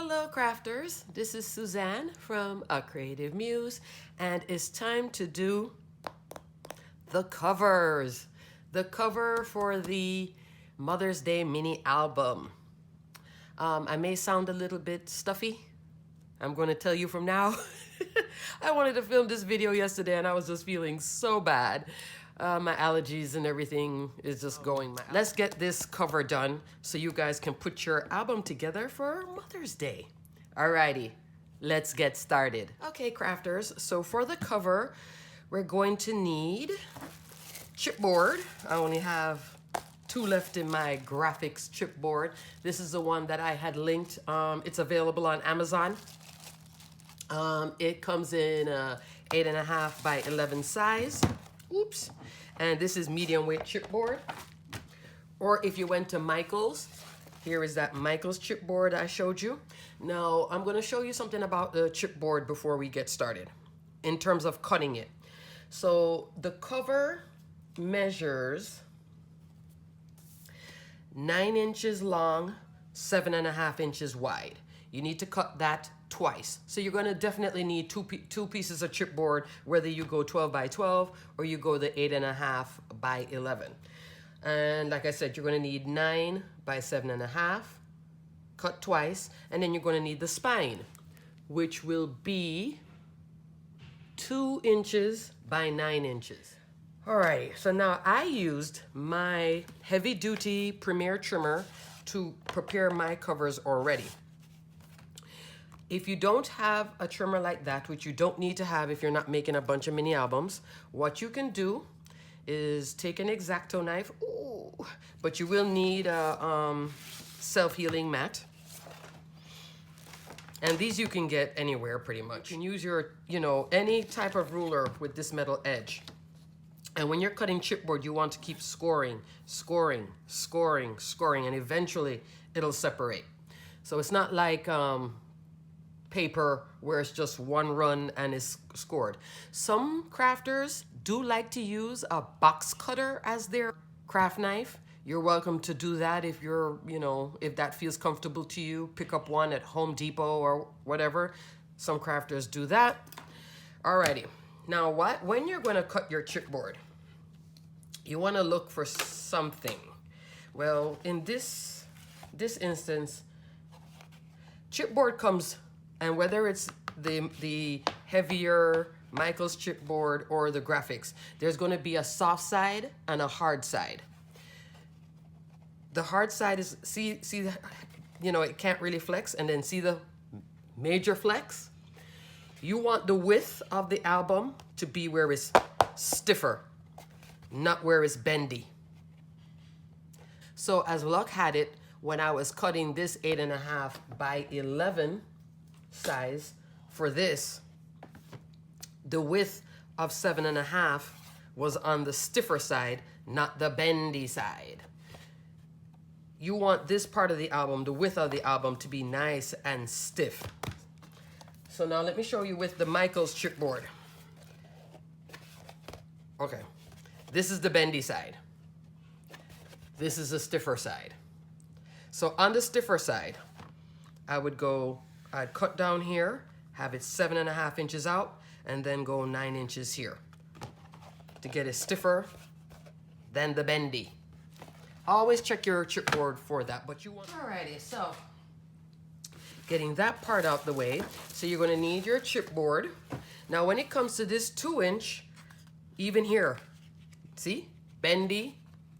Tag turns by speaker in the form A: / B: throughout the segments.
A: Hello crafters, this is Suzanne from A Creative Muse, and it's time to do the covers. The cover for the Mother's Day mini album. I may sound a little bit stuffy. I'm going to tell you from now. I wanted to film this video yesterday and I was just feeling so bad. My allergies and everything is just going mad. Let's get this cover done so you guys can put your album together for Mother's Day. Alrighty, let's get started. Okay, crafters, so for the cover, we're going to need chipboard. I only have 2 left in my graphics chipboard. This is the one that I had linked. It's available on Amazon. It comes in 8.5 by 11 size. Oops. And this is medium weight chipboard. Or if you went to Michael's, here is that Michael's chipboard I showed you. Now, I'm going to show you something about the chipboard before we get started in terms of cutting it. So the cover measures 9 inches long, 7.5 inches wide. You need to cut that twice. So you're going to definitely need two pieces of chipboard, whether you go 12 by 12 or you go the 8.5 by 11. And like I said, you're going to need 9 by 7.5, cut twice, and then you're going to need the spine, which will be 2 inches by 9 inches. All right, so now I used my heavy duty Premier trimmer to prepare my covers already. If you don't have a trimmer like that, which you don't need to have if you're not making a bunch of mini albums, what you can do is take an X-Acto knife, but you will need a self-healing mat. And these you can get anywhere pretty much. You can use your, any type of ruler with this metal edge. And when you're cutting chipboard, you want to keep scoring, and eventually it'll separate. So it's not like paper where it's just one run and it's scored. Some crafters do like to use a box cutter as their craft knife. You're welcome to do that if you're, if that feels comfortable to you. Pick up one at Home Depot or whatever. Some crafters do that. Alrighty. Now when you're going to cut your chipboard, you want to look for something. Well, in this instance, chipboard comes, and whether it's the heavier Michael's chipboard or the graphics, there's going to be a soft side and a hard side. The hard side is, see, it can't really flex, and then see the major flex? You want the width of the album to be where it's stiffer, not where it's bendy. So as luck had it, when I was cutting this 8.5 by 11 size for this, the width of 7.5 was on the stiffer side, not the bendy side. You want this part of the album, the width of the album, to be nice and stiff. So now let me show you with the Michael's chipboard. Okay, this is the bendy side. This is the stiffer side. So on the stiffer side, I'd cut down here, have it 7.5 inches out, and then go 9 inches here to get it stiffer than the bendy. Always check your chipboard for that, but you want. Alrighty, so getting that part out the way. So you're going to need your chipboard. Now when it comes to this 2-inch, even here, see, bendy,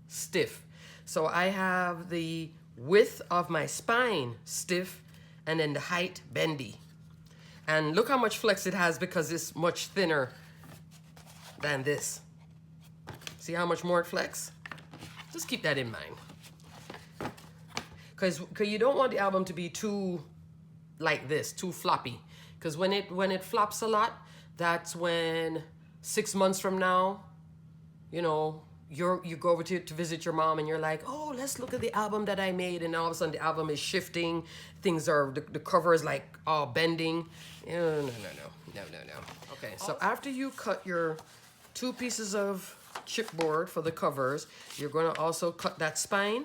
A: stiff. So I have the width of my spine stiff, and then the height bendy. And look how much flex it has because it's much thinner than this. See how much more it flex? Just keep that in mind. Because you don't want the album to be too like this, too floppy. Because when it flops a lot, that's when 6 months from now, you go over to visit your mom and you're like, oh, let's look at the album that I made, and all of a sudden the album is shifting, the cover is like all bending. No. Okay, so after you cut your 2 pieces of chipboard for the covers, you're going to also cut that spine.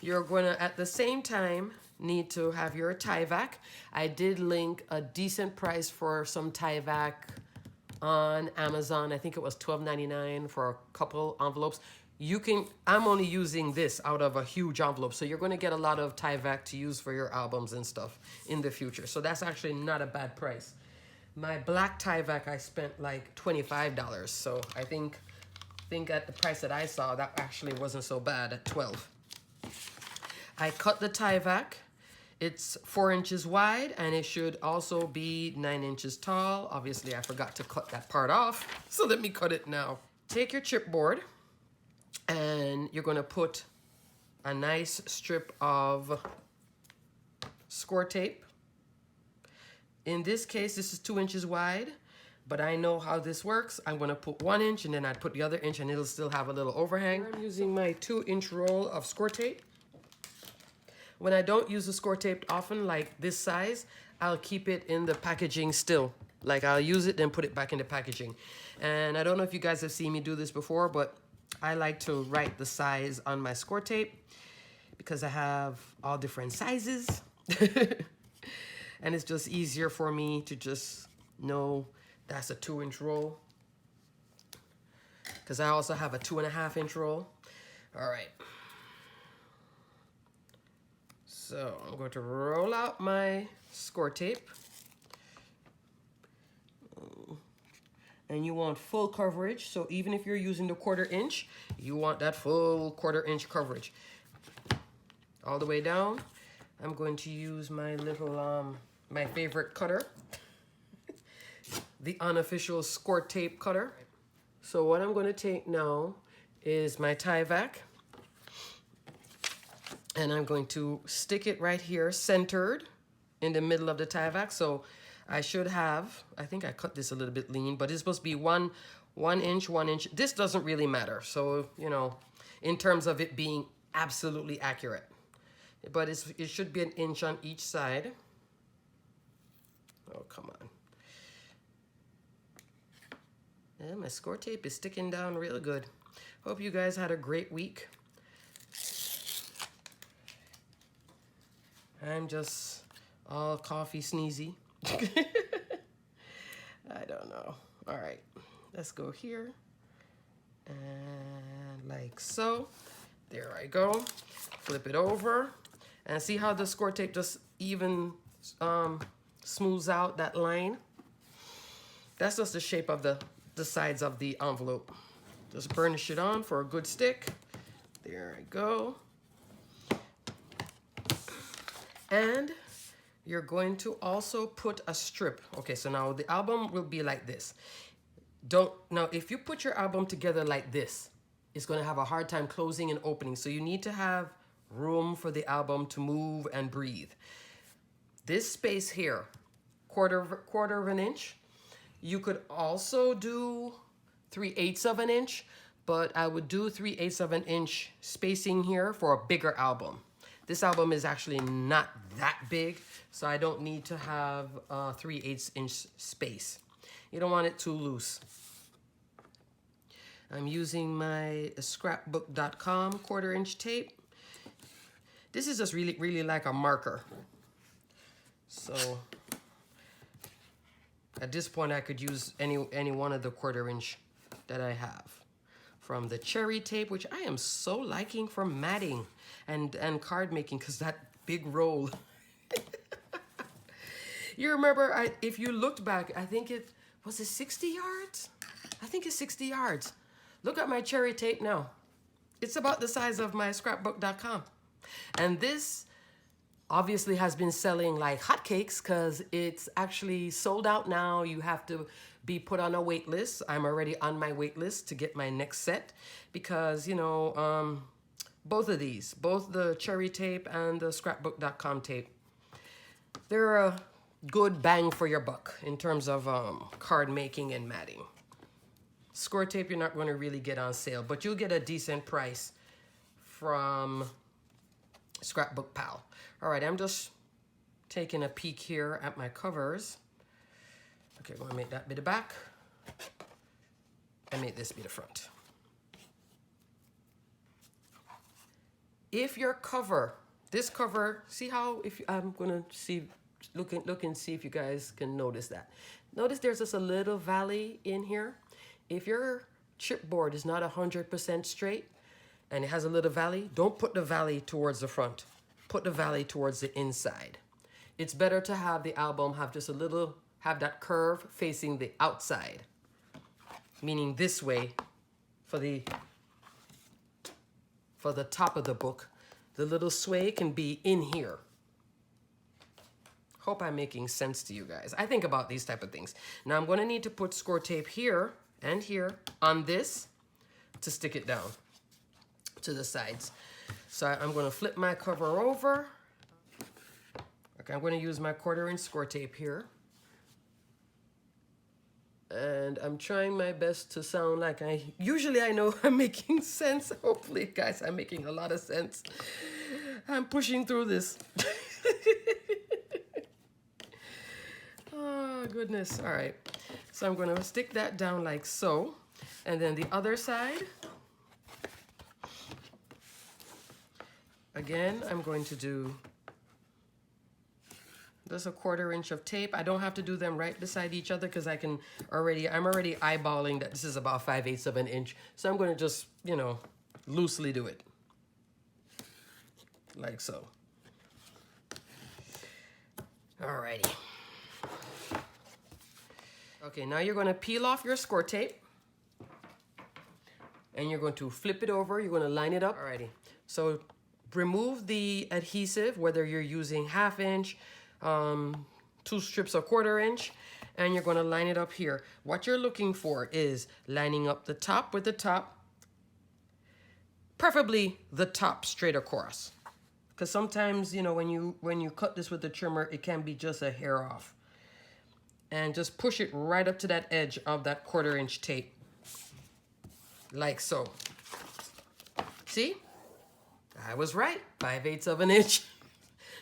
A: You're going to at the same time need to have your Tyvek. I did link a decent price for some Tyvek on Amazon. I think it was $12.99 for a couple envelopes. You can, I'm only using this out of a huge envelope, so you're going to get a lot of Tyvek to use for your albums and stuff in the future. So that's actually not a bad price. My black Tyvek, I spent like $25, so I think at the price that I saw, that actually wasn't so bad at $12. I cut the Tyvek. It's 4 inches wide, and it should also be 9 inches tall. Obviously, I forgot to cut that part off, so let me cut it now. Take your chipboard, and you're going to put a nice strip of Scor-Tape. In this case, this is 2 inches wide, but I know how this works. I'm going to put 1 inch, and then I'd put the other inch, and it'll still have a little overhang. I'm using my 2-inch roll of Scor-Tape. When I don't use the Scor-Tape often, like this size, I'll keep it in the packaging still. Like I'll use it, then put it back in the packaging. And I don't know if you guys have seen me do this before, but I like to write the size on my Scor-Tape because I have all different sizes. And it's just easier for me to just know that's a 2-inch roll. Because I also have a 2.5-inch roll. All right. So I'm going to roll out my Scor-Tape. And you want full coverage. So even if you're using the 1/4 inch, you want that full 1/4 inch coverage. All the way down. I'm going to use my little, my favorite cutter. The unofficial Scor-Tape cutter. So what I'm going to take now is my Tyvek. And I'm going to stick it right here, centered in the middle of the Tyvek. So I should have, I think I cut this a little bit lean, but it's supposed to be one inch. This doesn't really matter. So, you know, in terms of it being absolutely accurate. But it should be 1 inch on each side. Oh, come on. Yeah, my Scor-Tape is sticking down real good. Hope you guys had a great week. I'm just all coffee sneezy. I don't know. All right, let's go here. And like so. There I go. Flip it over. And see how the Scor-Tape just even smooths out that line? That's just the shape of the sides of the envelope. Just burnish it on for a good stick. There I go. And you're going to also put a strip. Okay, so now the album will be like this. Now if you put your album together like this, it's going to have a hard time closing and opening. So you need to have room for the album to move and breathe. This space here, quarter of an inch. You could also do 3/8 of an inch, but I would do 3/8 of an inch spacing here for a bigger album. This album is actually not that big, so I don't need to have a 3/8 inch space. You don't want it too loose. I'm using my scrapbook.com 1/4 inch tape. This is just really like a marker. So at this point, I could use any one of the 1/4 inch that I have. From the cherry tape, which I am so liking for matting and card making, because that big roll. You remember, if you looked back, I think it was 60 yards? I think it's 60 yards. Look at my cherry tape now. It's about the size of my scrapbook.com. And this obviously has been selling like hotcakes because it's actually sold out now. You have to be put on a wait list. I'm already on my wait list to get my next set because, you know, both of these, both the cherry tape and the scrapbook.com tape, they're a good bang for your buck in terms of card making and matting. Scor-Tape you're not going to really get on sale, but you'll get a decent price from Scrapbook Pal. All right, I'm just taking a peek here at my covers. Okay, I'm going to make that bit of back and make this be the front. If your cover This cover, see how, if I'm gonna see, look and see if you guys can notice that. Notice there's just a little valley in here. If your chipboard is not 100% straight and it has a little valley, don't put the valley towards the front. Put the valley towards the inside. It's better to have the album have just a little, have that curve facing the outside, meaning this way for the top of the book. The little sway can be in here. Hope I'm making sense to you guys. I think about these type of things. Now I'm gonna need to put score tape here and here on this to stick it down to the sides. So I'm gonna flip my cover over. Okay, I'm gonna use my 1/4 inch score tape here. And I'm trying my best to sound like usually I know I'm making sense. Hopefully, guys, I'm making a lot of sense. I'm pushing through this. Oh, goodness. All right. So I'm going to stick that down like so. And then the other side. Again, I'm going to do just a 1/4 inch of tape. I don't have to do them right beside each other because I'm already eyeballing that this is about 5/8 of an inch. So I'm going to just, you know, loosely do it. Like so. Alrighty. Okay, now you're going to peel off your score tape. And you're going to flip it over. You're going to line it up. Alrighty. So remove the adhesive, whether you're using 1/2 inch, 2 strips of 1/4 inch, and you're going to line it up here. What you're looking for is lining up the top with the top, preferably the top straight across, because sometimes, you know, when you cut this with the trimmer, it can be just a hair off. And just push it right up to that edge of that 1/4 inch tape, like so. See, I was right, 5/8 of an inch.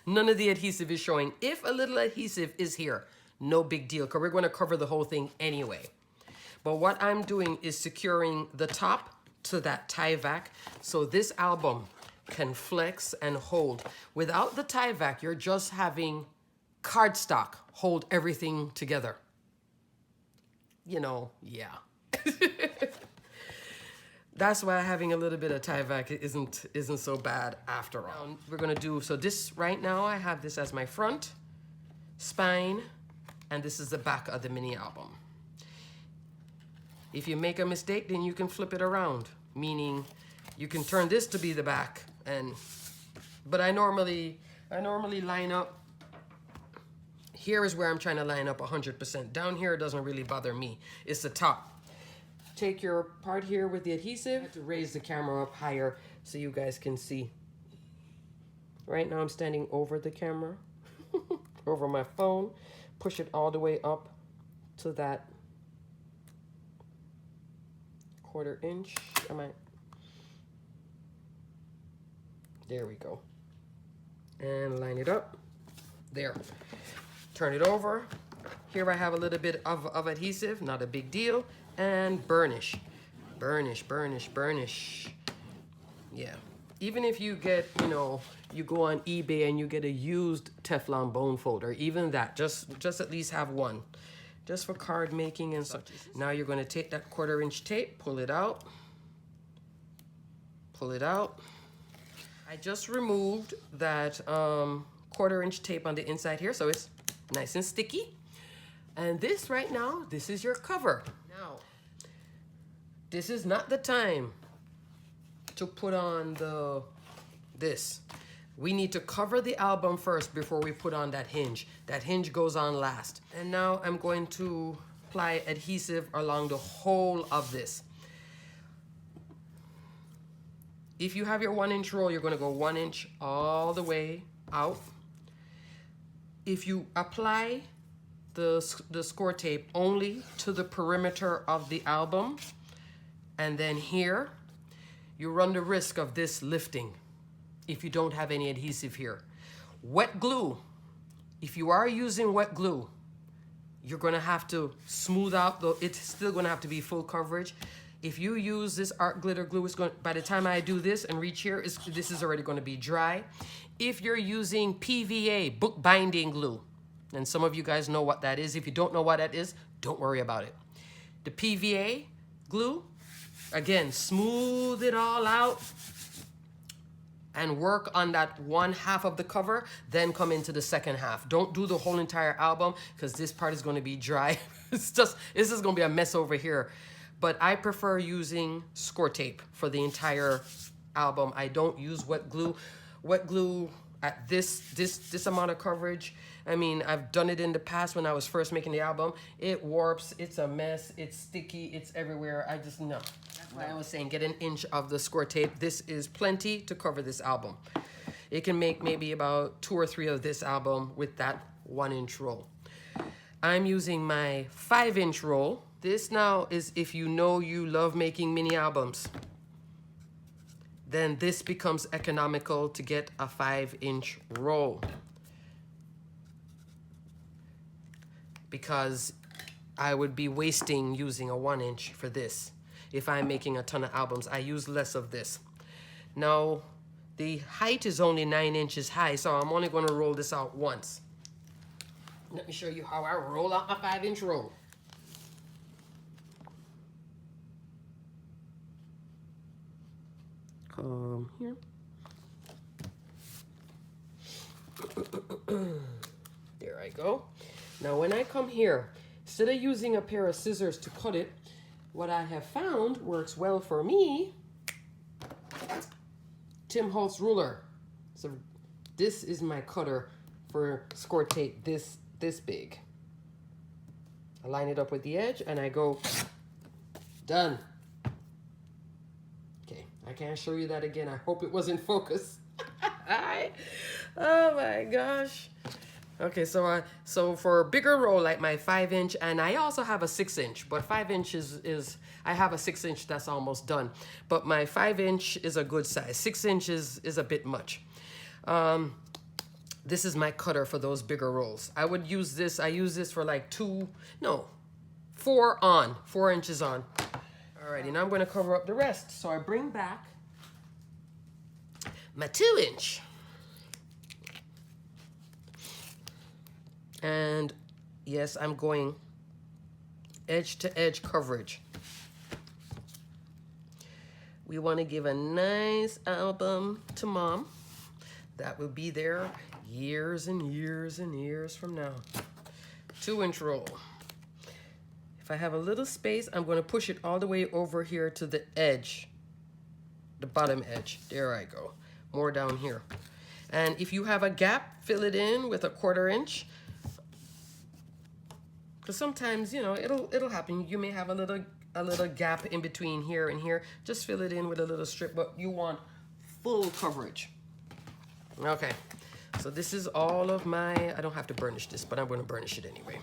A: None of the adhesive is showing. If a little adhesive is here, no big deal, because we're going to cover the whole thing anyway. But what I'm doing is securing the top to that tie vac so this album can flex and hold. Without the tie vac, you're just having cardstock hold everything together. You know, yeah. That's why having a little bit of tie vac isn't so bad after all. We're gonna do, so this right now, I have this as my front spine, and this is the back of the mini album. If you make a mistake, then you can flip it around, meaning you can turn this to be the back, but I normally line up. Here is where I'm trying to line up 100%. Down here, it doesn't really bother me. It's the top. Take your part here with the adhesive to raise the camera up higher so you guys can see. Right now I'm standing over the camera, over my phone. Push it all the way up to that 1/4 inch. There we go. And line it up. There. Turn it over. Here I have a little bit of adhesive, not a big deal. And burnish. Burnish, burnish, burnish. Yeah. Even if you get, you know, you go on eBay and you get a used Teflon bone folder, even that, just at least have one. Just for card making and such. Now you're going to take that 1/4 inch tape, pull it out. Pull it out. I just removed that 1/4 inch tape on the inside here, so it's nice and sticky. And this right now, this is your cover. Now, this is not the time to put on this. We need to cover the album first before we put on that hinge. That hinge goes on last. And now I'm going to apply adhesive along the whole of this. If you have your 1 inch roll, you're going to go 1 inch all the way out. If you apply the score tape only to the perimeter of the album, and then here, you run the risk of this lifting if you don't have any adhesive here. Wet glue, if you are using wet glue, you're gonna have to smooth out, it's still gonna have to be full coverage. If you use this art glitter glue, it's going, by the time I do this and reach here, this is already going to be dry. If you're using PVA, book binding glue, and some of you guys know what that is. If you don't know what that is, don't worry about it. The PVA glue, again, smooth it all out and work on that one half of the cover, then come into the second half. Don't do the whole entire album because this part is going to be dry. This is going to be a mess over here. But I prefer using Scor-Tape for the entire album. I don't use wet glue. Wet glue at this amount of coverage. I mean, I've done it in the past when I was first making the album. It warps, it's a mess, it's sticky, it's everywhere. I just, no. That's why I was saying get an inch of the Scor-Tape. This is plenty to cover this album. It can make maybe about 2 or 3 of this album with that 1-inch roll. I'm using my 5-inch roll. This now is if you know you love making mini albums. Then this becomes economical to get a 5-inch roll. Because I would be wasting using a 1-inch for this. If I'm making a ton of albums, I use less of this. Now, the height is only 9 inches high, so I'm only going to roll this out once. Let me show you how I roll out my 5-inch roll. Come here. There I go. Now when I come here, instead of using a pair of scissors to cut it, what I have found works well for me, Tim Holtz ruler. So this is my cutter for Scor-Tape this big. I line it up with the edge and I go, done. Okay, I can't show you that again. I hope it was in focus. Oh my gosh. Okay, so for a bigger roll like my 5-inch, and I also have a 6-inch, but 5-inch is I have a 6-inch that's almost done, but my 5-inch is a good size. 6-inch is a bit much. This is my cutter for those bigger rolls. I would use this. I use this for like 4 inches on. Alrighty, now I'm going to cover up the rest. So I bring back my 2-inch. And yes, I'm going edge to edge coverage. We want to give a nice album to mom. That will be there years and years and years from now. 2-inch roll. If I have a little space, I'm going to push it all the way over here to the edge, the bottom edge. There I go. More down here. And if you have a gap, fill it in with a 1/4 inch. Because sometimes, you know, it'll happen. You may have a little gap in between here and here. Just fill it in with a little strip, but you want full coverage. Okay, so this is all of my, I don't have to burnish this, but I'm going to burnish it anyway.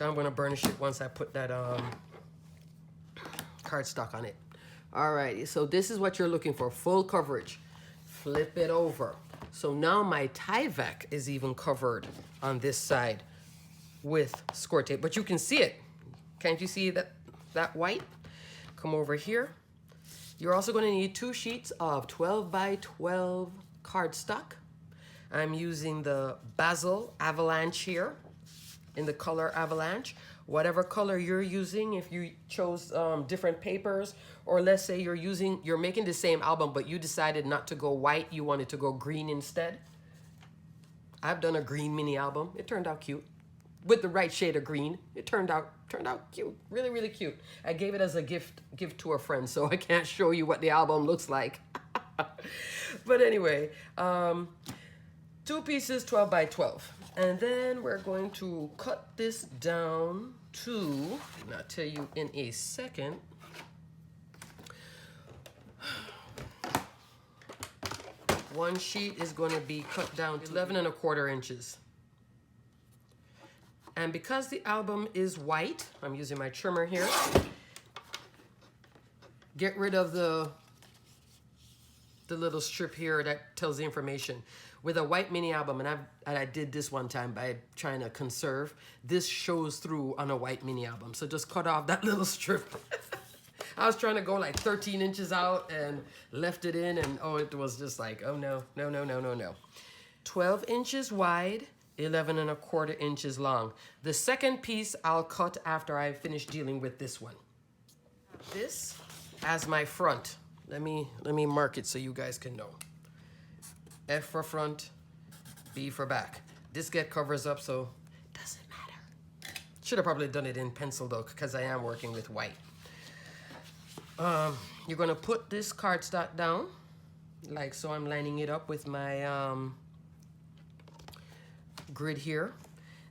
A: I'm going to burnish it once I put that cardstock on it. All right, so this is what you're looking for, full coverage. Flip it over. So now my Tyvek is even covered on this side with Scor-Tape, but you can see it. Can't you see that white? Come over here. You're also going to need 2 sheets of 12 by 12 cardstock. I'm using the Basil Avalanche here in the color Avalanche. Whatever color you're using, if you chose different papers, or let's say you're making the same album, but you decided not to go white, you wanted to go green instead. I've done a green mini album. It turned out cute. With the right shade of green, it turned out cute, really, really cute. I gave it as a gift to a friend, so I can't show you what the album looks like. But anyway, 2 pieces, 12 by 12. And then we're going to cut this down to, and I'll tell you in a second. One sheet is going to be cut down to 11 1/4 inches. And because the album is white, I'm using my trimmer here. Get rid of the little strip here that tells the information. with a white mini album, and I did this one time by trying to conserve. This shows through on a white mini album, so just cut off that little strip. I was trying to go like 13 inches out and left it in, and oh, it was just like, oh no, no, no, no, no, no. 12 inches wide, 11¼ inches long. The second piece I'll cut after I finish dealing with this one. This as my front. Let me mark it so you guys can know. F for front, B for back. This covers up, so it doesn't matter. Should have probably done it in pencil though, because I am working with white. You're gonna put this cardstock down, like so. I'm lining it up with my grid here.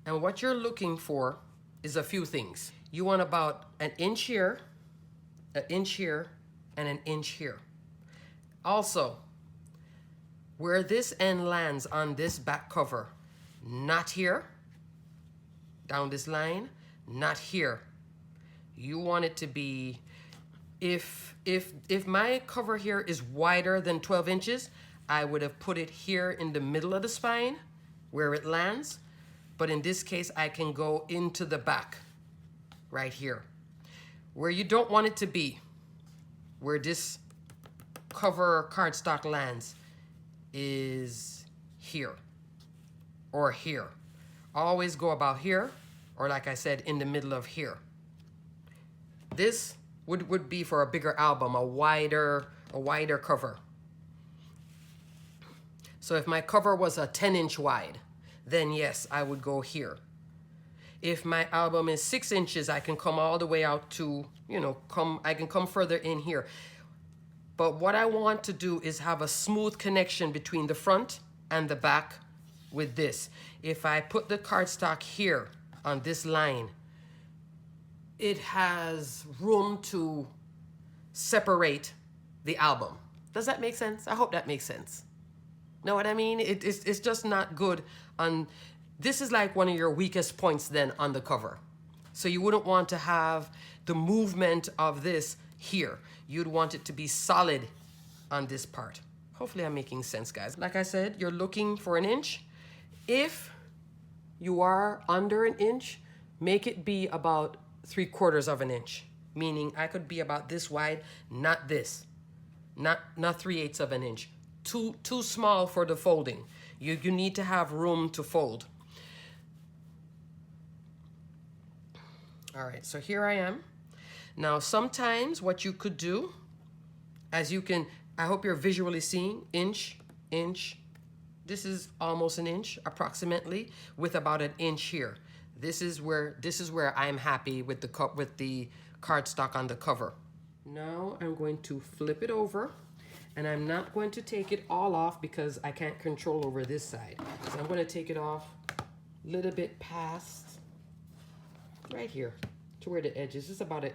A: And what you're looking for is a few things. You want about an inch here, an inch here, and an inch here. Also, where this end lands on this back cover, not here, down this line, not here. You want it to be, if my cover here is wider than 12 inches, I would have put it here in the middle of the spine where it lands. But in this case, I can go into the back right here. Where you don't want it to be, where this cover cardstock lands, is here or here. Always go about here, or like I said, in the middle of here. This would be for a bigger album, a wider cover. So if my cover was a 10-inch wide, then yes, I would go here. If my album is 6 inches, I can come all the way out to, I can come further in here. But what I want to do is have a smooth connection between the front and the back with this. If I put the cardstock here on this line, it has room to separate the album. Does that make sense? I hope that makes sense. Know what I mean? It's just not good on, this is like one of your weakest points then on the cover. So you wouldn't want to have the movement of this here. You'd want it to be solid on this part. Hopefully I'm making sense, guys. Like I said, you're looking for an inch. If you are under an inch, make it be about 3/4 of an inch. Meaning I could be about this wide, not this. Not 3/8 of an inch. Too small for the folding. You need to have room to fold. All right, so here I am. Now, sometimes what you could do, as you can, I hope you're visually seeing, inch. This is almost an inch, approximately, with about an inch here. This is where I'm happy with the cardstock on the cover. Now I'm going to flip it over, and I'm not going to take it all off because I can't control over this side. So I'm going to take it off a little bit past right here to where the edge is. It's about an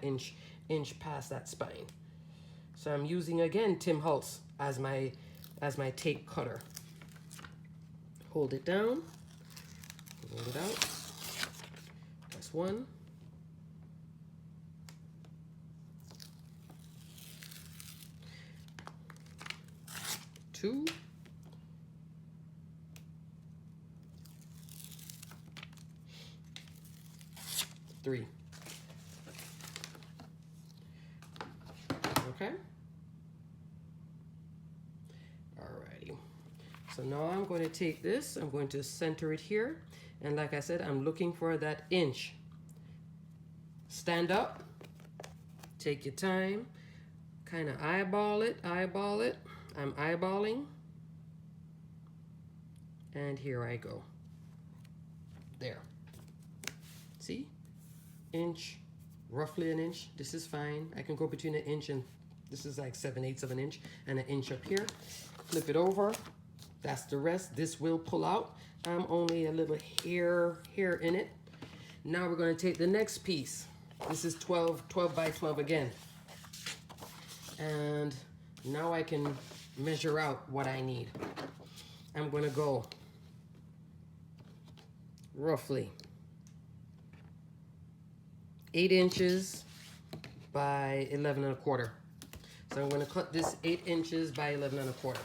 A: inch past that spine. So I'm using again Tim Holtz as my tape cutter. Hold it down, hold it out. That's 1. 2. 3. Okay. Alrighty. So now I'm going to take this, I'm going to center it here, and like I said, I'm looking for that inch. Stand up, take your time, kind of eyeball it. I'm eyeballing, and here I go. There. See? Inch, roughly an inch. This is fine. I can go between an inch and, this is like 7/8 of an inch, and an inch up here. Flip it over. That's the rest. This will pull out. I'm only a little hair in it. Now we're going to take the next piece. This is 12 by 12 again. And now I can measure out what I need. I'm going to go roughly 8 inches by 11¼ So I'm going to cut this 8 inches by 11¼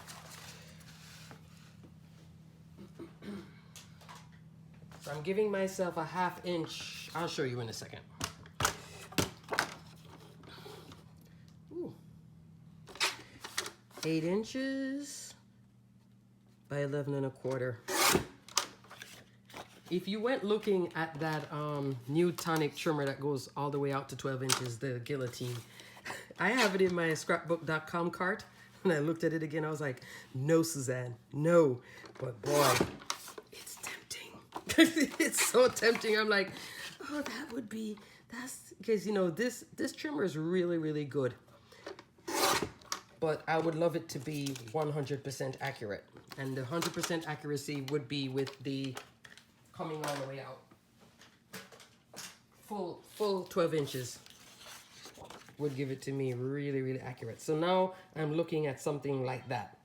A: I'm giving myself a 1/2 inch. I'll show you in a second. Ooh. 8 inches by 11 1/4. If you went looking at that new tonic trimmer that goes all the way out to 12 inches, the guillotine, I have it in my scrapbook.com cart. When I looked at it again, I was like, no, Suzanne, no. But boy, it's tempting. It's so tempting. I'm like, oh, that would be, that's, because, you know, this trimmer is really, really good. But I would love it to be 100% accurate. And the 100% accuracy would be with the coming all the way out. Full 12 inches would give it to me really, really accurate. So now I'm looking at something like that.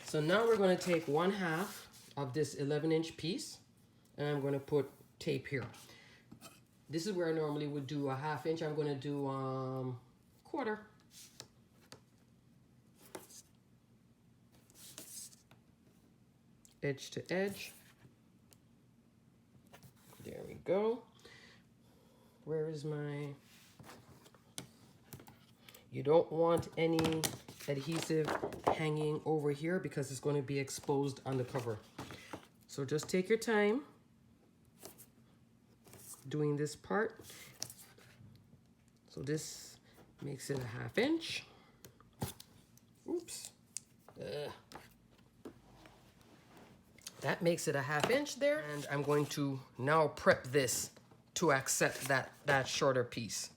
A: So now we're going to take 1/2 of this 11-inch piece, and I'm going to put tape here. This is where I normally would do a 1/2 inch. I'm going to do 1/4. Edge to edge. There we go. Where is my... You don't want any adhesive hanging over here because it's going to be exposed on the cover. So just take your time doing this part. So this makes it a 1/2 inch. Oops. That makes it a 1/2 inch there. And I'm going to now prep this to accept that shorter piece.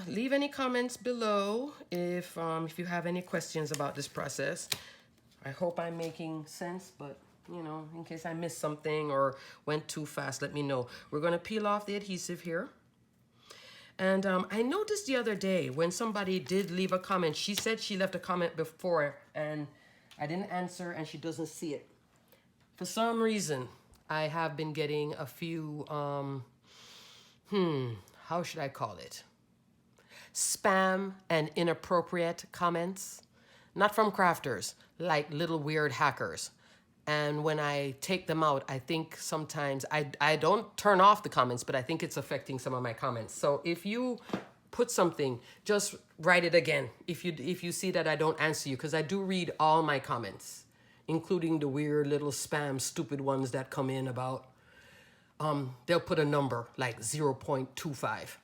A: Leave any comments below if you have any questions about this process. I hope I'm making sense, but you know, in case I missed something or went too fast, let me know. We're going to peel off the adhesive here. And I noticed the other day when somebody did leave a comment, she said she left a comment before and I didn't answer and she doesn't see it. For some reason, I have been getting a few, how should I call it? Spam and inappropriate comments. Not from crafters, like little weird hackers. And when I take them out, I think sometimes, I don't turn off the comments, but I think it's affecting some of my comments. So if you put something, just write it again. If you see that I don't answer you, because I do read all my comments, including the weird little spam, stupid ones that come in about, they'll put a number like 0.25.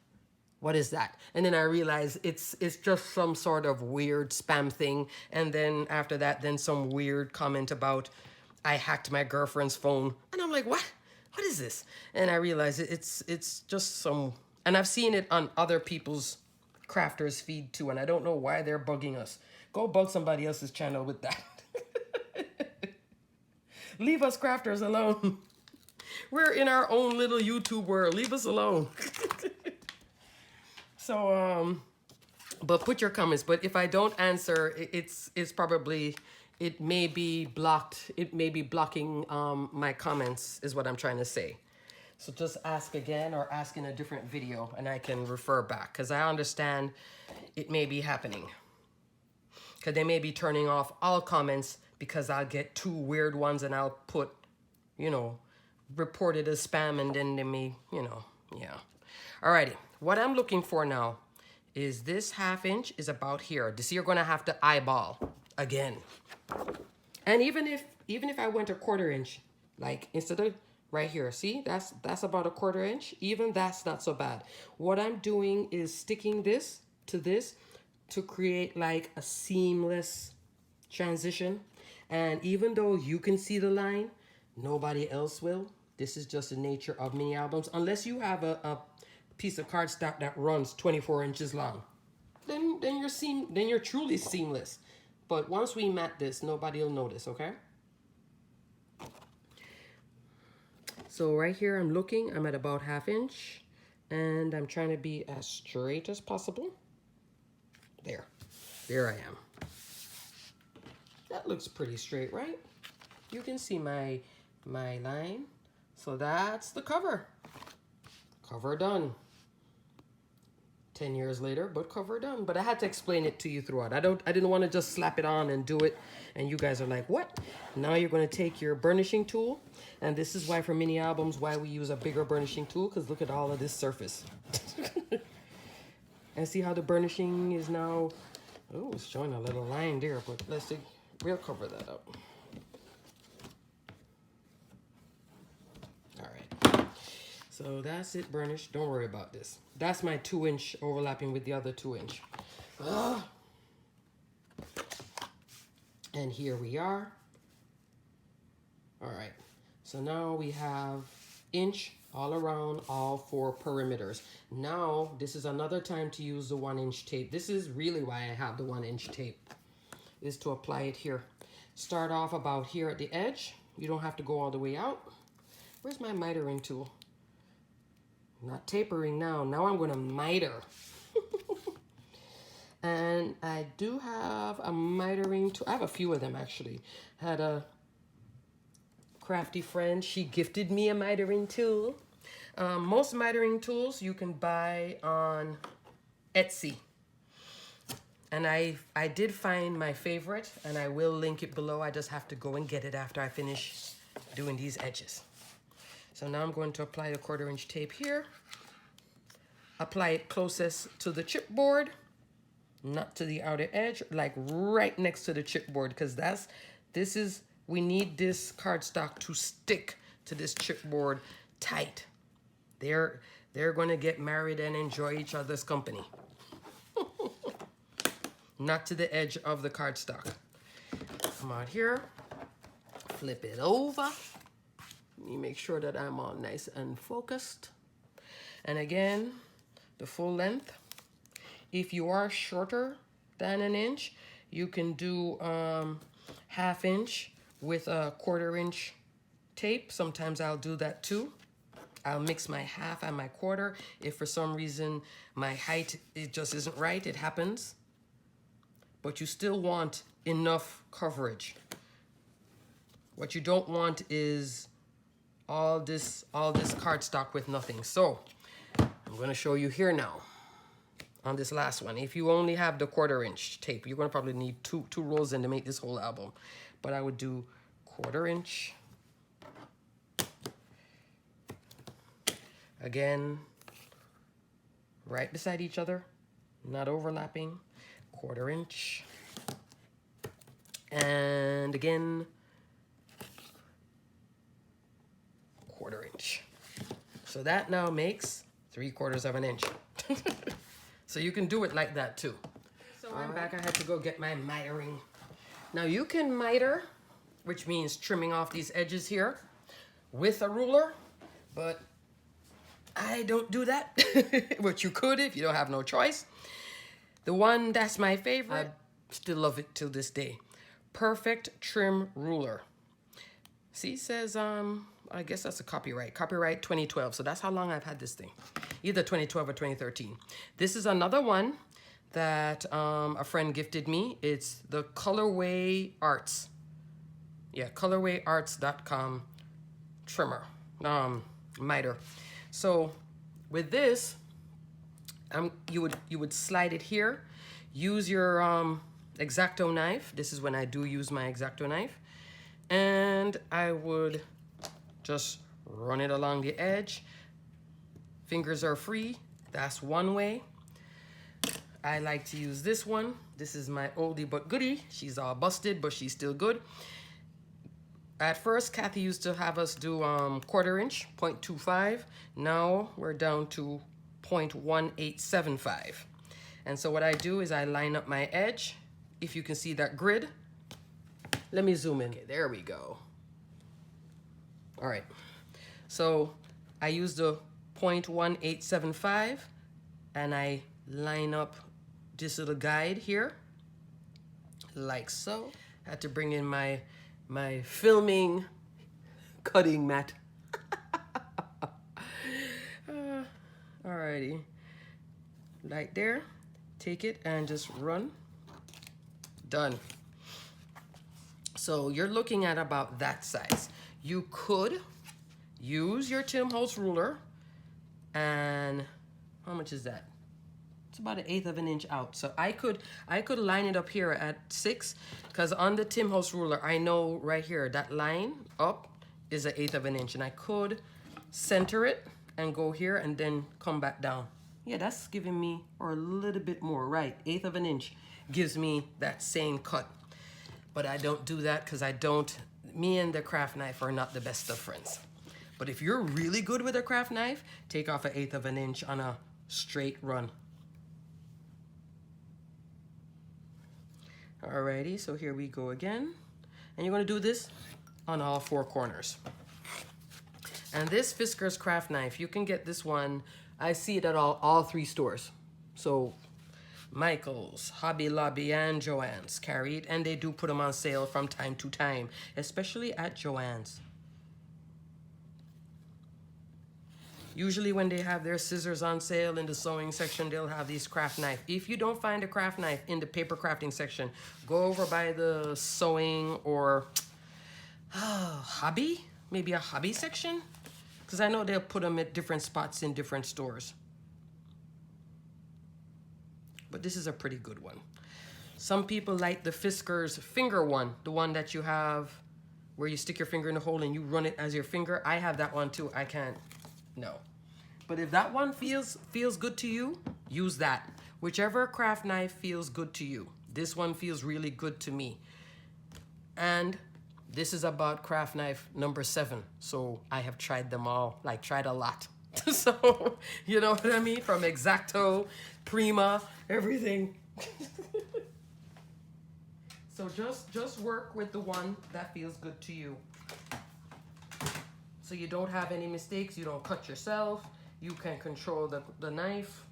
A: What is that? And then I realize it's just some sort of weird spam thing. And then after that, then some weird comment about I hacked my girlfriend's phone. And I'm like, what? What is this? And I realize it's just some, and I've seen it on other people's crafters feed too. And I don't know why they're bugging us. Go bug somebody else's channel with that. Leave us crafters alone. We're in our own little YouTube world. Leave us alone. So, but put your comments. But if I don't answer, it's probably, it may be blocked. It may be blocking my comments is what I'm trying to say. So just ask again or ask in a different video and I can refer back because I understand it may be happening. Because they may be turning off all comments because I'll get 2 weird ones and I'll put, you know, reported as spam and then they may, you know, yeah. Alrighty. What I'm looking for now is this 1/2 inch is about here. This you're gonna have to eyeball again. And even if I went a 1/4 inch, like instead of right here, see, that's about a 1/4 inch. Even that's not so bad. What I'm doing is sticking this to create like a seamless transition. And even though you can see the line, nobody else will. This is just the nature of mini albums. Unless you have a piece of cardstock that runs 24 inches long, then you're truly seamless. But once we mat this, nobody will notice, okay? So right here, I'm at about 1/2 inch, and I'm trying to be as straight as possible. There I am. That looks pretty straight, right? You can see my line. So that's the cover. Cover done. 10 years later, but cover done. But I had to explain it to you throughout. I didn't want to just slap it on and do it, and you guys are like, what? Now you're going to take your burnishing tool, and this is why for mini albums, why we use a bigger burnishing tool, because look at all of this surface. And see how the burnishing is now, oh, it's showing a little line there, but let's see, we'll cover that up. All right. So that's it burnished. Don't worry about this. That's my 2-inch overlapping with the other 2-inch. And here we are. All right. So now we have inch all around all 4 perimeters. Now, this is another time to use the 1-inch tape. This is really why I have the 1-inch tape, is to apply it here. Start off about here at the edge. You don't have to go all the way out. Where's my mitering tool? Not tapering now. Now I'm going to miter. And I do have a mitering tool. I have a few of them actually. Had a Crafty friend. She gifted me a mitering tool. Most mitering tools you can buy on Etsy. And I did find my favorite, and I will link it below. I just have to go and get it after I finish doing these edges. So now I'm going to apply the 1/4-inch tape here. Apply it closest to the chipboard, not to the outer edge, like right next to the chipboard, because we need this cardstock to stick to this chipboard tight. They're going to get married and enjoy each other's company. Not to the edge of the cardstock. Come out here, flip it over. Let me make sure that I'm all nice and focused. And again, the full length. If you are shorter than an inch, you can do 1/2 inch with a 1/4-inch tape. Sometimes I'll do that too. I'll mix my 1/2 and my 1/4. If for some reason my height, it just isn't right, it happens. But you still want enough coverage. What you don't want is all this cardstock with nothing. So I'm going to show you here now on this last one. If you only have the 1/4-inch tape, you're going to probably need two rolls in to make this whole album. But I would do 1/4-inch. Again, right beside each other, not overlapping. 1/4-inch. And again, 1/4-inch. So that now makes 3/4 of an inch. So you can do it like that too. So I'm back. I had to go get my mitering. Now you can miter, which means trimming off these edges here with a ruler, but I don't do that. But you could if you don't have no choice. The one that's my favorite, I still love it till this day. Perfect Trim Ruler. See, it says, I guess that's a copyright. Copyright 2012. So that's how long I've had this thing. Either 2012 or 2013. This is another one that a friend gifted me. It's the Colorway Arts. Yeah, colorwayarts.com trimmer, miter. So with this, you would slide it here. Use your X-Acto knife. This is when I do use my X-Acto knife. And I would just run it along the edge. Fingers are free. That's one way. I like to use this one. This is my oldie but goodie. She's all busted, but she's still good. At first, Kathy used to have us do 1/4-inch, 0.25. Now we're down to 0.1875. And so what I do is I line up my edge. If you can see that grid, let me zoom in. Okay, there we go. All right. So I use the 0.1875 and I line up this little guide here, like so. I had to bring in my filming cutting mat. Alrighty, like there. Take it and just run. Done. So you're looking at about that size. You could use your Tim Holtz ruler, and how much is that? It's about 1/8 of an inch out. So I could line it up here at 6, because on the Tim House ruler, I know right here, that line up is 1/8 of an inch. And I could center it and go here and then come back down. Yeah, that's giving me, or a little bit more, right? 1/8 of an inch gives me that same cut. But I don't do that because me and the craft knife are not the best of friends. But if you're really good with a craft knife, take off 1/8 of an inch on a straight run. Alrighty, so here we go again. And you're gonna do this on all 4 corners. And this Fiskars craft knife, you can get this one, I see it at all 3 stores. So Michael's, Hobby Lobby, and Joann's carry it, and they do put them on sale from time to time, especially at Joann's. Usually when they have their scissors on sale in the sewing section, they'll have these craft knife. If you don't find a craft knife in the paper crafting section, go over by the sewing or hobby, maybe a hobby section, because I know they'll put them at different spots in different stores. But this is a pretty good one. Some people like the Fiskars finger one, the one that you have where you stick your finger in the hole and you run it as your finger. I have that one too. I can't, no. But if that one feels good to you, use that. Whichever craft knife feels good to you. This one feels really good to me. And this is about craft knife number 7. So I have tried them all, like tried a lot. So, you know what I mean? From X-Acto, Prima, everything. So just work with the one that feels good to you. So you don't have any mistakes, you don't cut yourself, you can control the knife.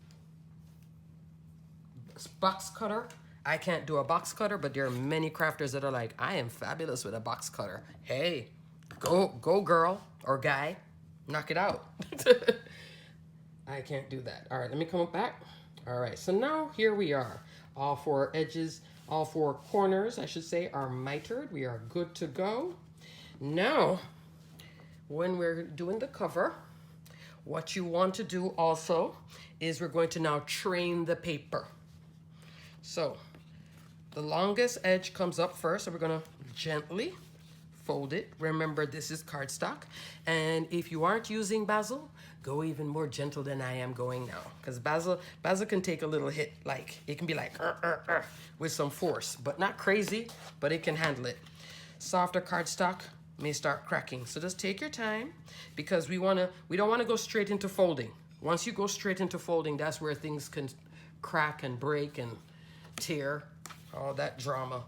A: Box cutter. I can't do a box cutter, but there are many crafters that are like, I am fabulous with a box cutter. Hey, go girl or guy. Knock it out. I can't do that. All right, let me come back. All right, so now here we are. All 4 edges, all 4 corners, I should say, are mitered. We are good to go. Now, when we're doing the cover, what you want to do also is we're going to now train the paper. So the longest edge comes up first, so we're gonna gently fold it. Remember, this is cardstock. And if you aren't using Basil, go even more gentle than I am going now. Because Basil can take a little hit, like, it can be like, with some force, but not crazy, but it can handle it. Softer cardstock may start cracking. So just take your time, because we don't wanna go straight into folding. Once you go straight into folding, that's where things can crack and break and tear, all that drama.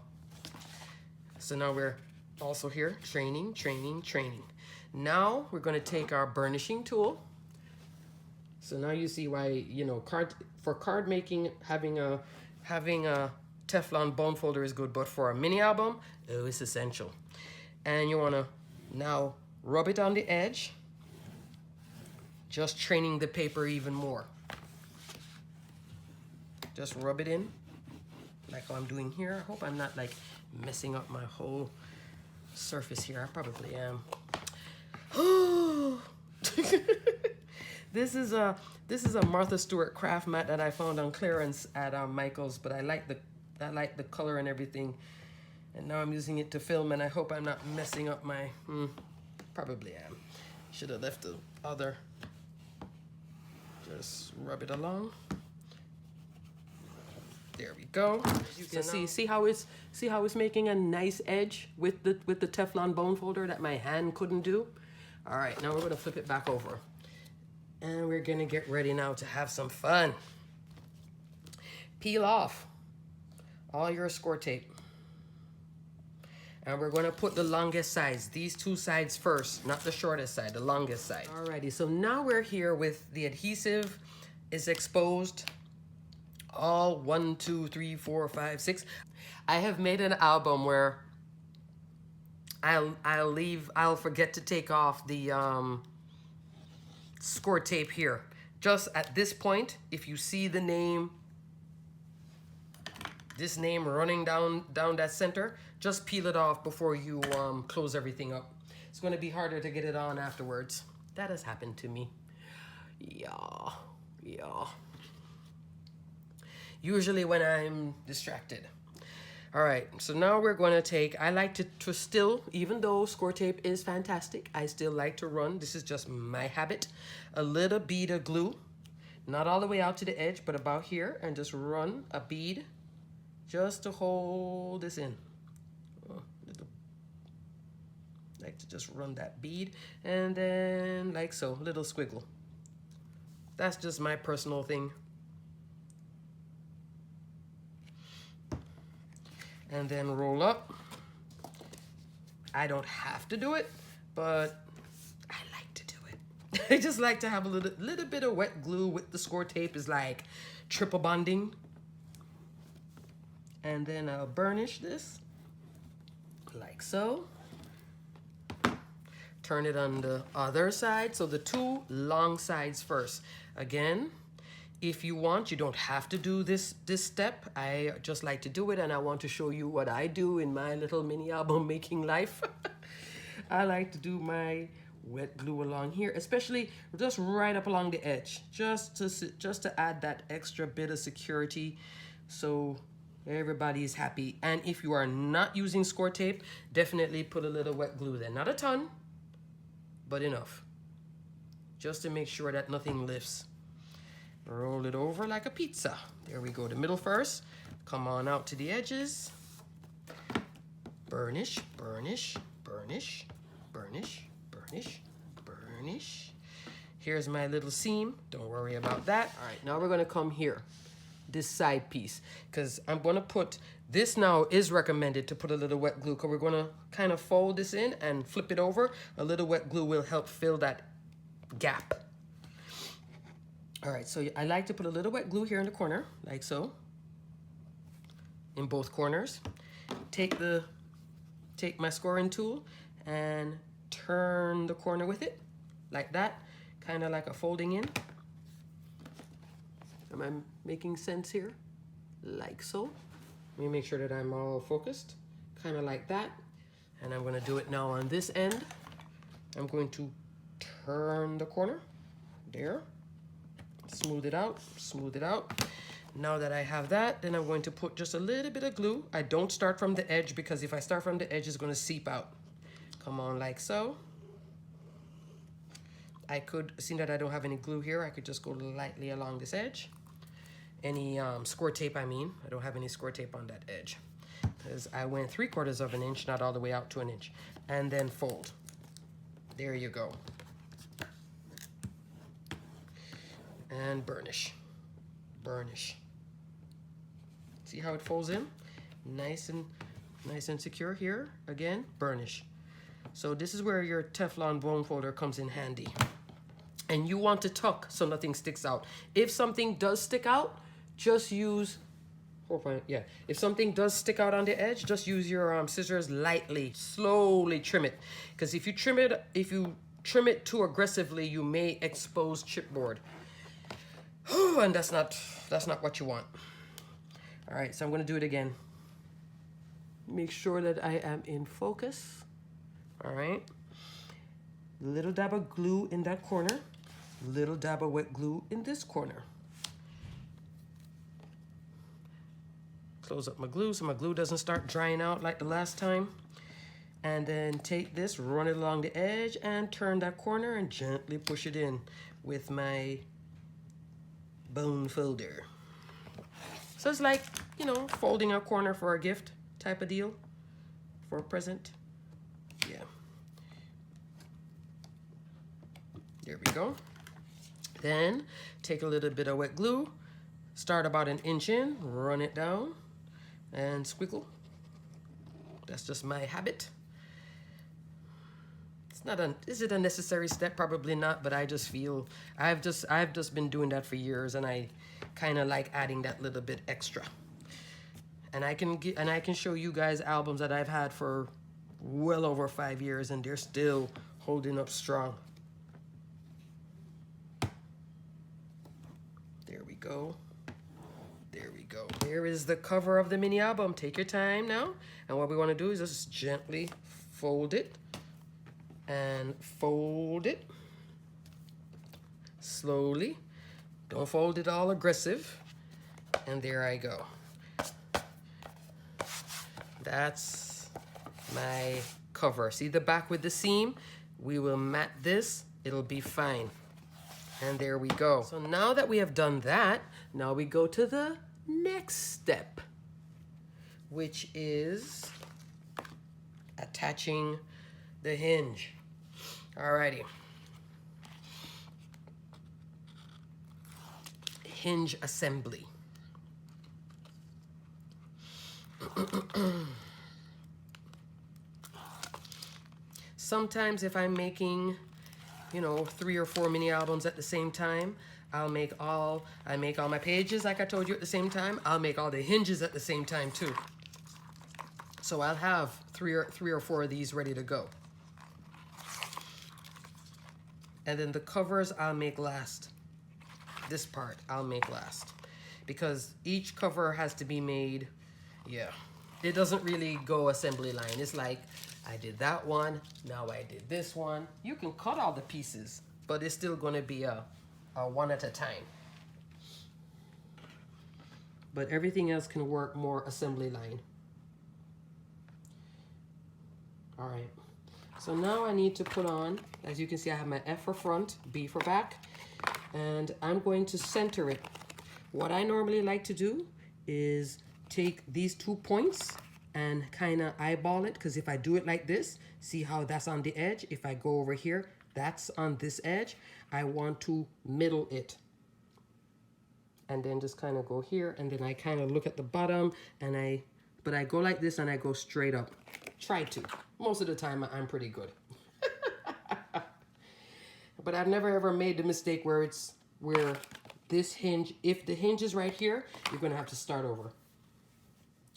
A: So now we're also here, training. Now we're going to take our burnishing tool. So now you see why, you know, for card making, having a Teflon bone folder is good, but for a mini album, oh, it's essential. And you want to now rub it on the edge, just training the paper even more. Just rub it in, like how I'm doing here. I hope I'm not like messing up my whole surface here. I probably am. This is a Martha Stewart craft mat that I found on clearance at Michael's, but I like the color and everything. And now I'm using it to film, and I hope I'm not messing up my. Probably am. Should have left the other. Just rub it along. There we go. You can see how it's making a nice edge with the Teflon bone folder that my hand couldn't do. All right, now we're gonna flip it back over, and we're gonna get ready now to have some fun. Peel off all your Scor-Tape, and we're gonna put the longest sides, these 2 sides first, not the shortest side, the longest side. Alrighty, so now we're here with the adhesive is exposed. All 1, 2, 3, 4, 5, 6. I have made an album where I'll forget to take off the Scor-Tape here. Just at this point, if you see the name, this name running down that center, just peel it off before you close everything up. It's gonna be harder to get it on afterwards. That has happened to me. Yeah. usually when I'm distracted. All right, so now we're going to take, I like to still, even though Scor-Tape is fantastic, I still like to run, this is just my habit, a little bead of glue, not all the way out to the edge, but about here, and just run a bead just to hold this in. Like to just run that bead, and then like so, little squiggle. That's just my personal thing. And then roll up. I don't have to do it, but I like to do it. I just like to have a little bit of wet glue with the Scor-Tape is like triple bonding. And then I'll burnish this like so. Turn it on the other side. So the two long sides first. Again, if you want, you don't have to do this step. I just like to do it, and I want to show you what I do in my little mini album making life. I like to do my wet glue along here, especially just right up along the edge, just to add that extra bit of security so everybody's happy. And if you are not using Scor-Tape, definitely put a little wet glue there. Not a ton, but enough, just to make sure that nothing lifts. Roll it over like a pizza. There we go, the middle first. Come on out to the edges. Burnish, burnish, burnish, burnish, burnish, burnish. Here's my little seam. Don't worry about that. All right, now we're gonna come here, this side piece, because I'm gonna put, this now is recommended to put a little wet glue, because we're gonna kind of fold this in and flip it over. A little wet glue will help fill that gap. All right, so I like to put a little wet glue here in the corner, like so, in both corners. Take my scoring tool and turn the corner with it, like that, kind of like a folding in. Am I making sense here? Like so. Let me make sure that I'm all focused, kind of like that. And I'm gonna do it now on this end. I'm going to turn the corner, there. Smooth it out, smooth it out. Now that I have that, then I'm going to put just a little bit of glue. I don't start from the edge, because if I start from the edge, it's going to seep out. Come on, like so. I could, seeing that I don't have any glue here, I could just go lightly along this edge. Any Scor-Tape, I mean. I don't have any Scor-Tape on that edge, because I went 3/4 of an inch, not all the way out to an inch. And then fold. There you go. And burnish, burnish. See how it folds in? Nice and secure here. Again, burnish. So this is where your Teflon bone folder comes in handy. And you want to tuck so nothing sticks out. If something does stick out, just use, if something does stick out on the edge, just use your scissors lightly, slowly trim it. Because if you trim it too aggressively, you may expose chipboard. And that's not what you want. All right, so I'm gonna do it again. Make sure that I am in focus. All right. Little dab of glue in that corner. Little dab of wet glue in this corner. Close up my glue so my glue doesn't start drying out like the last time. And then take this, run it along the edge, and turn that corner and gently push it in with my bone folder. So it's like, you know, folding a corner for a gift type of deal, for a present. Yeah. There we go. Then take a little bit of wet glue, start about an inch in, run it down, and squiggle. That's just my habit. Is it a necessary step? Probably not, but I just feel I've just been doing that for years, and I kind of like adding that little bit extra. And I can show you guys albums that I've had for well over 5 years, and they're still holding up strong. There we go. There we go. Here is the cover of the mini album. Take your time now, and what we want to do is just gently fold it and fold it slowly. Don't fold it all aggressive. And there I go. That's my cover. See the back with the seam? We will mat this, it'll be fine. And there we go. So now that we have done that, now we go to the next step, which is attaching the hinge. Alrighty. Hinge assembly. Sometimes if I'm making, you know, 3 or 4 mini albums at the same time, I make all my pages like I told you at the same time. I'll make all the hinges at the same time too. So I'll have three or four of these ready to go. And then the covers I'll make last. This part I'll make last. Because each cover has to be made, yeah. It doesn't really go assembly line. It's like, I did that one, now I did this one. You can cut all the pieces, but it's still gonna be a one at a time. But everything else can work more assembly line. All right, so now I need to put on, as you can see, I have my F for front, B for back, and I'm going to center it. What I normally like to do is take these 2 points and kind of eyeball it, because if I do it like this, see how that's on the edge? If I go over here, that's on this edge. I want to middle it. And then just kind of go here, and then I kind of look at the bottom, and but I go like this and I go straight up. Try to. Most of the time I'm pretty good. But I've never ever made the mistake where this hinge, if the hinge is right here, you're gonna have to start over.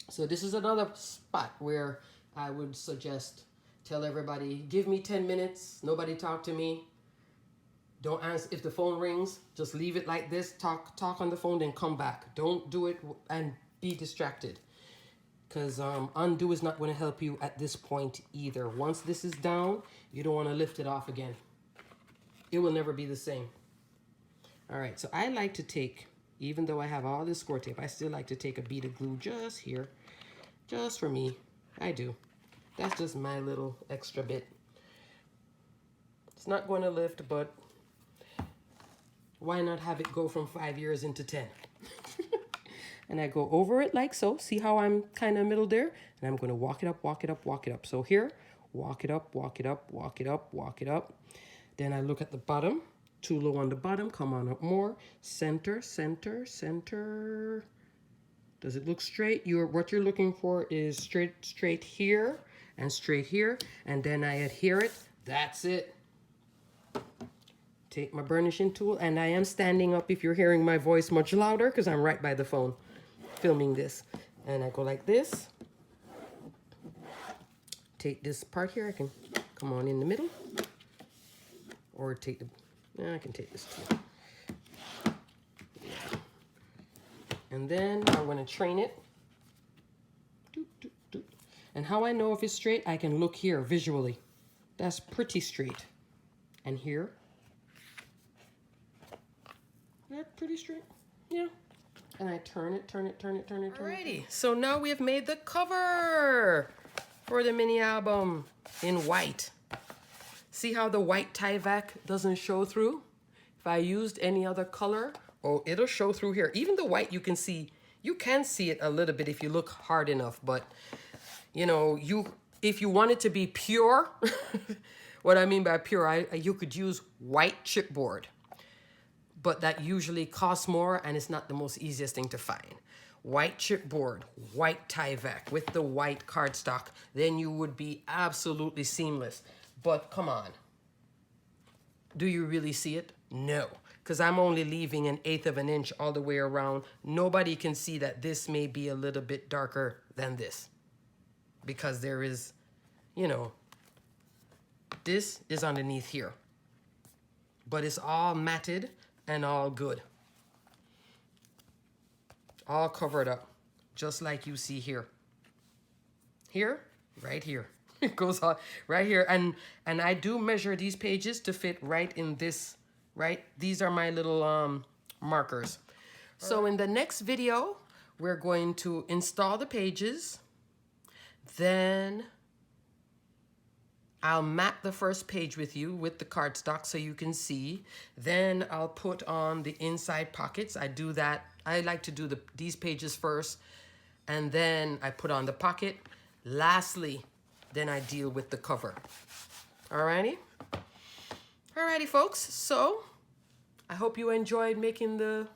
A: So this is another spot where I would suggest, tell everybody, give me 10 minutes, nobody talk to me. Don't answer if the phone rings, just leave it like this, talk on the phone, then come back. Don't do it and be distracted. Because undo is not going to help you at this point either. Once this is down, you don't want to lift it off again. It will never be the same. All right, so I like to take, even though I have all this score tape, I still like to take a bead of glue just here. Just for me. I do. That's just my little extra bit. It's not going to lift, but why not have it go from 5 years into 10? And I go over it like so. See how I'm kind of middle there? And I'm going to walk it up, walk it up, walk it up. So here, walk it up, walk it up, walk it up, walk it up. Then I look at the bottom. Too low on the bottom. Come on up more. Center, center, center. Does it look straight? What you're looking for is straight here and straight here. And then I adhere it. That's it. Take my burnishing tool. And I am standing up if you're hearing my voice much louder because I'm right by the phone filming this. And I go like this. Take this part here. I can come on in the middle. Or take the... I can take this too. Yeah. And then I'm going to train it. And how I know if it's straight, I can look here visually. That's pretty straight. And here. That's pretty straight. Yeah. And I turn it, turn it, turn it, turn it, turn it. Alrighty. So now we have made the cover for the mini album in white. See how the white tie-back doesn't show through? If I used any other color, oh, it'll show through here. Even the white you can see it a little bit if you look hard enough, but you know, if you want it to be pure, what I mean by pure, you could use white chipboard, but that usually costs more and it's not the most easiest thing to find. White chipboard, white tie-back with the white cardstock, then you would be absolutely seamless. But come on, do you really see it? No, because I'm only leaving 1/8 of an inch all the way around. Nobody can see that this may be a little bit darker than this. Because there is, you know, this is underneath here. But it's all matted and all good. All covered up, just like you see here. Here, right here. It goes on right here. And I do measure these pages to fit right in this, right? These are my little markers. So in the next video, we're going to install the pages. Then I'll map the first page with you with the cardstock so you can see. Then I'll put on the inside pockets. I do that. I like to do these pages first, and then I put on the pocket. Lastly, then I deal with the cover. Alrighty? Alrighty, folks. So I hope you enjoyed making the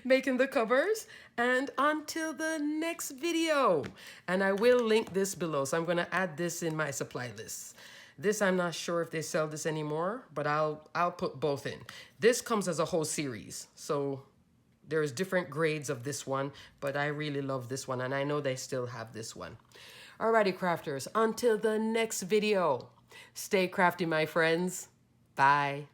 A: making the covers, and until the next video, and I will link this below, so I'm going to add this in my supply list. This, I'm not sure if they sell this anymore, but I'll put both in. This comes as a whole series, so there's different grades of this one, but I really love this one, and I know they still have this one. Alrighty, crafters, until the next video, stay crafty, my friends. Bye.